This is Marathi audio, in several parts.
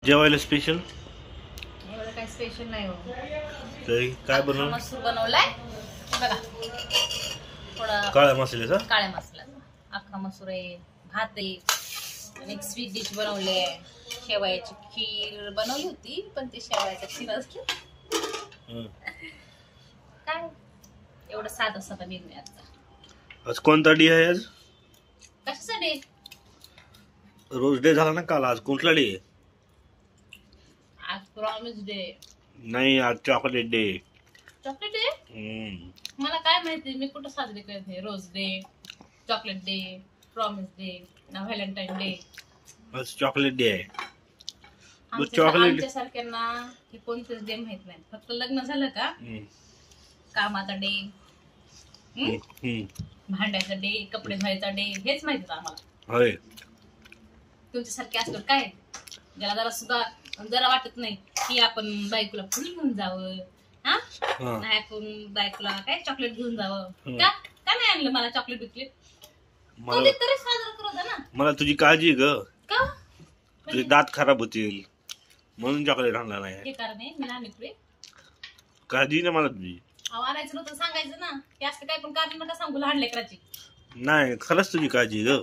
जेवायला स्पेशल एवढं काय स्पेशल नाही हो. तरी काय बनवलं? मसूर बनवलाय बघा, थोडा काळ्या मसाल्याचा. काळ्या मसाल्याचा अख्खा मसूर आहे, भात आहे आणि एक स्वीट डिश बनवली आहे. शेवयाची खीर बनवली होती पण ते शेवयाचा खीरच काय एवढं साधा साधा मेनू आहे आजचा. आज कोणता डे आहे? आज कशासाठी? रोज डे झाला ना काल. आज कोणता डे आहे? आज प्रॉमिस डे नाही, आज चॉकलेट डे. Chocolate day? मला काय माहिती, मी कुठं साजरे करते rose day, chocolate day, promise day ना व्हॅलेंटाईन डे. आज चॉकलेट डे आहे. चॉकलेट आमच्या सारख्यांना हे कोणतेच डे माहित नाही. फक्त लग्न झालं का कामाचा डे, भांड्याचा डे, कपडे धुवायचा डे हेच माहित आम्हाला. होय. तुमच्यासारखे असलं काय ज्याला जरा सुद्धा जरा वाटत नाही की आपण बायकोला फुल घेऊन जावं, नाही आपण बायकोला काय चॉकलेट घेऊन जावं. का नाही आणलं मला चॉकलेट बिकलेट? तरी साजरा करू दे ना. मला तुझी काळजी ग. का? तुझे दात खराब होतील म्हणून चॉकलेट आणला नाही. हे कारण आहे मी लहान पुढे काळजी ना मला तुझी. आणायचं नव्हतं सांगायचं ना की असं काय पण कारण नका सांगू लहान लेकराची. नाही, खरंच तुझी काळजी ग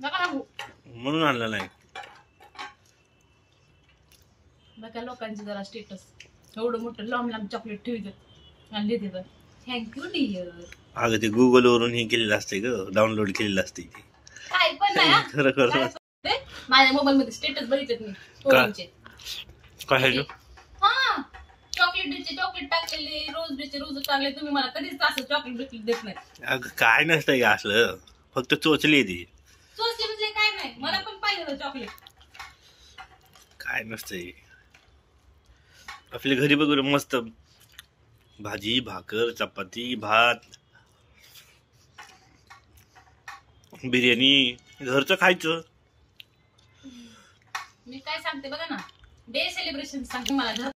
नका सांगू म्हणून आणलं नाही. बघा लोकांची जरा स्टेटस एवढं मोठं लांब लांब चॉकलेट ठेवतात आणि लिहिते थँक्यू डिअर. अगं ते गुगल वरून हे केलेलं असते ग, डाउनलोड केलेलं असते. काय पण नाही खरं खरं माझ्या मोबाईल मध्ये स्टेटस बघितले मी पोरींचे. काय हा चॉकलेट डेचे चॉकलेट टाकलेले, रोज डेचे रोज टाकले. तुम्ही मला कधीच असं चॉकलेट बिकलेट देत नाही. अगं काय नसतंय का असलं, फक्त चोचली ती. चोचले म्हणजे काय नाही, मला पण पाहिजे चॉकलेट. काय नसतंय. आपल्या घरी बघ मस्त भाजी, भाकर, चपाती, भात, बिर्याणी घरचं खायचं. मी काय सांगते बघा ना, डे सेलिब्रेशन सांगते मला.